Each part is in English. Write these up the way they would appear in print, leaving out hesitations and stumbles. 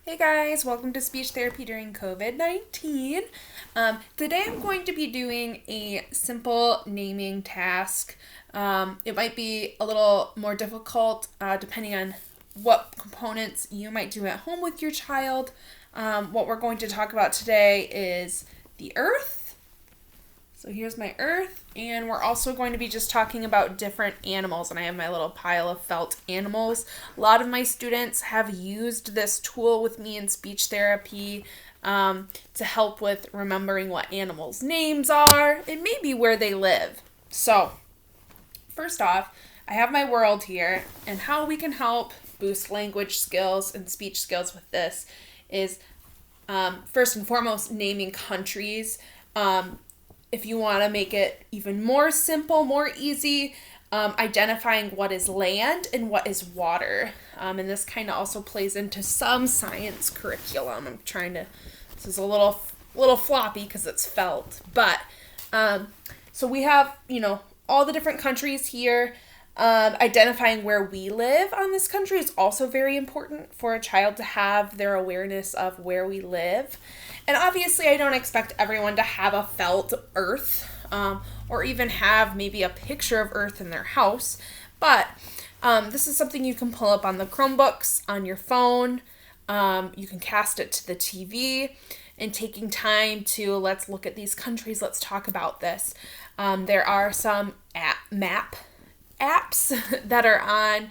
Hey guys, welcome to speech therapy during COVID-19. Today I'm going to be doing a simple naming task. It might be a little more difficult depending on what components you might do at home with your child. What we're going to talk about today is the earth. So here's my earth, and we're also going to be just talking about different animals, and I have my little pile of felt animals. A lot of my students have used this tool with me in speech therapy to help with remembering what animals' names are and maybe where they live. So first off, I have my world here, and how we can help boost language skills and speech skills with this is first and foremost naming countries. If you want to make it even more simple, more easy, identifying what is land and what is water. And this kind of also plays into some science curriculum. This is a little floppy because it's felt. But, so we have, all the different countries here. Identifying where we live on this country is also very important for a child to have their awareness of where we live. And obviously, I don't expect everyone to have a felt earth or even have maybe a picture of earth in their house. But this is something you can pull up on the Chromebooks, on your phone. You can cast it to the TV. And taking time to let's look at these countries, let's talk about this. There are some map apps that are on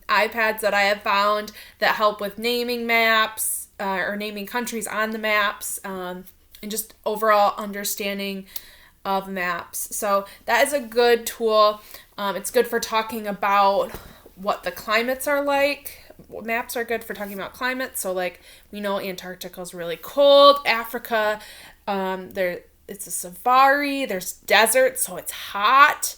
iPads that I have found that help with naming maps or naming countries on the maps and just overall understanding of maps. So that is a good tool. It's good for talking about what the climates are like. Maps are good for talking about climates. So like we know Antarctica is really cold. Africa, it's a safari. There's desert, so it's hot.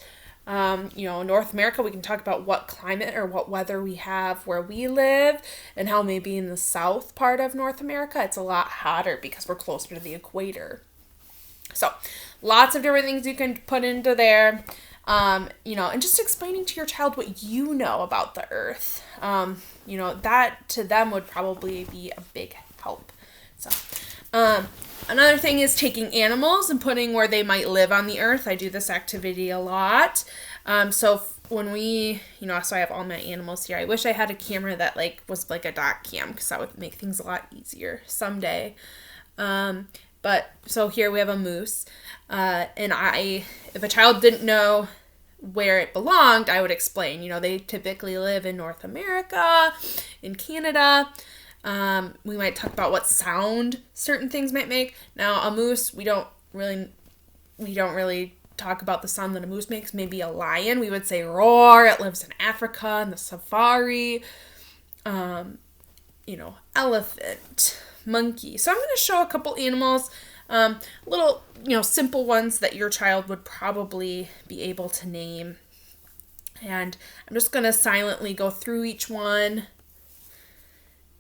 North America, we can talk about what climate or what weather we have where we live and how maybe in the south part of North America, it's a lot hotter because we're closer to the equator. So lots of different things you can put into there, and just explaining to your child what you know about the earth. That to them would probably be a big help. So, another thing is taking animals and putting where they might live on the earth. I do this activity a lot. So when so I have all my animals here. I wish I had a camera that was like a dot cam because that would make things a lot easier someday. But so here we have a moose. And if a child didn't know where it belonged, I would explain. They typically live in North America, in Canada. We might talk about what sound certain things might make. Now, a moose, we don't really talk about the sound that a moose makes. Maybe a lion, we would say roar. It lives in Africa in the safari. Elephant, monkey. So I'm going to show a couple animals, little, simple ones that your child would probably be able to name. And I'm just going to silently go through each one.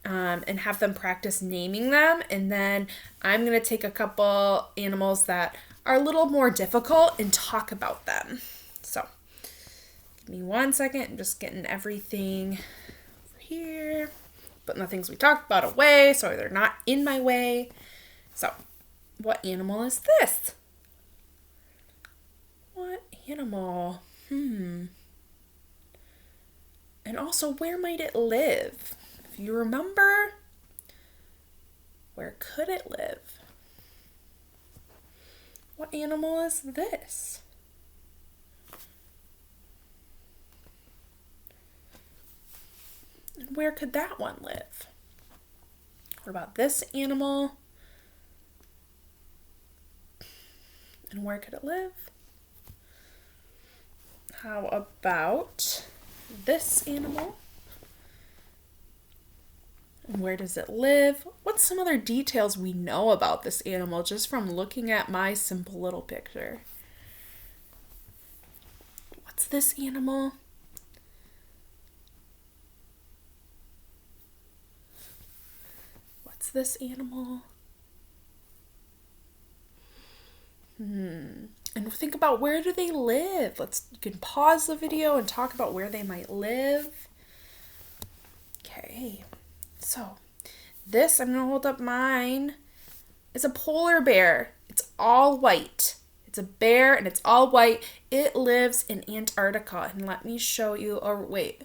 And have them practice naming them. And then I'm going to take a couple animals that are a little more difficult and talk about them. So give me 1 second. I'm just getting everything over here. Putting the things we talked about away so they're not in my way. So what animal is this? What animal? And also, where might it live? If you remember, where could it live? What animal is this? And where could that one live? What about this animal? And where could it live? How about this animal? And where does it live? What's some other details we know about this animal just from looking at my simple little picture? What's this animal? What's this animal? And think about, where do they live? You can pause the video and talk about where they might live. Okay. So This, I'm going to hold up mine, is a polar bear. It's all white. It's a bear and it's all white. It lives in Antarctica. And let me show you, or wait.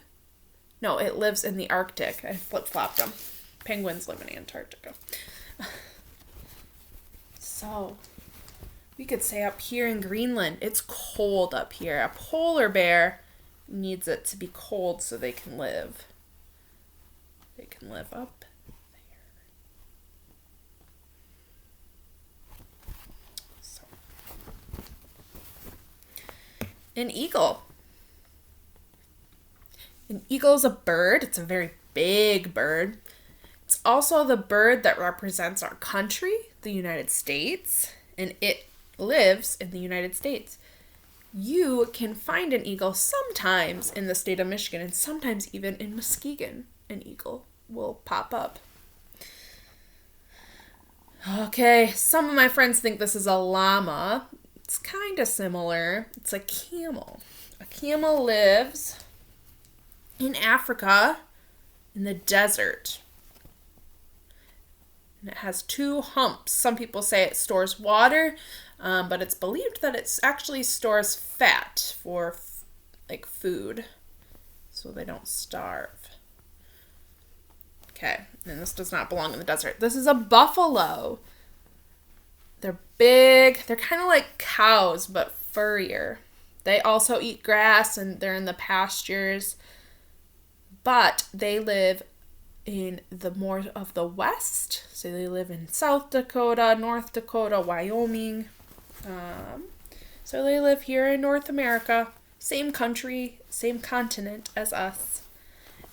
No, it lives in the Arctic. I flip-flopped them. Penguins live in Antarctica. So, we could say up here in Greenland, it's cold up here. A polar bear needs it to be cold so they can live. They can live up there. So. An eagle. An eagle is a bird. It's a very big bird. It's also the bird that represents our country, the United States, and it lives in the United States. You can find an eagle sometimes in the state of Michigan and sometimes even in Muskegon. An eagle will pop up. Okay, some of my friends think this is a llama. It's kind of similar. It's a camel. A camel lives in Africa in the desert. And it has 2 humps. Some people say it stores water, but it's believed that it actually stores fat for like food, so they don't starve. Okay, and this does not belong in the desert. This is a buffalo. They're big. They're kind of like cows, but furrier. They also eat grass, and they're in the pastures, but they live in the more of the west. So they live in South Dakota, North Dakota, Wyoming. So they live here in North America. Same country, same continent as us.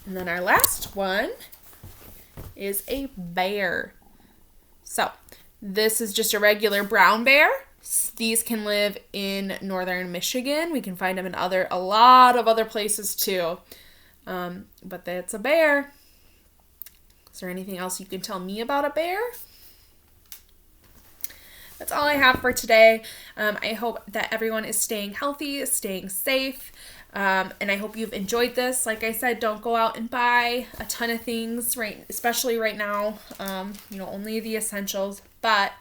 And then our last one is a bear. So this is just a regular brown bear. These can live in northern Michigan. We can find them in a lot of other places too. But that's a bear. Is there anything else you can tell me about a bear? That's all I have for today. I hope that everyone is staying healthy, staying safe, and I hope you've enjoyed this. Like I said, don't go out and buy a ton of things, right? Especially right now, only the essentials. But,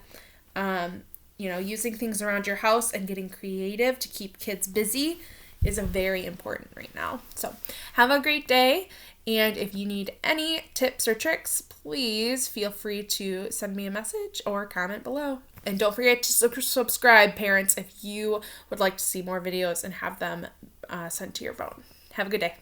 using things around your house and getting creative to keep kids busy is very important right now. So have a great day. And if you need any tips or tricks, please feel free to send me a message or comment below. And don't forget to subscribe, parents, if you would like to see more videos and have them sent to your phone. Have a good day.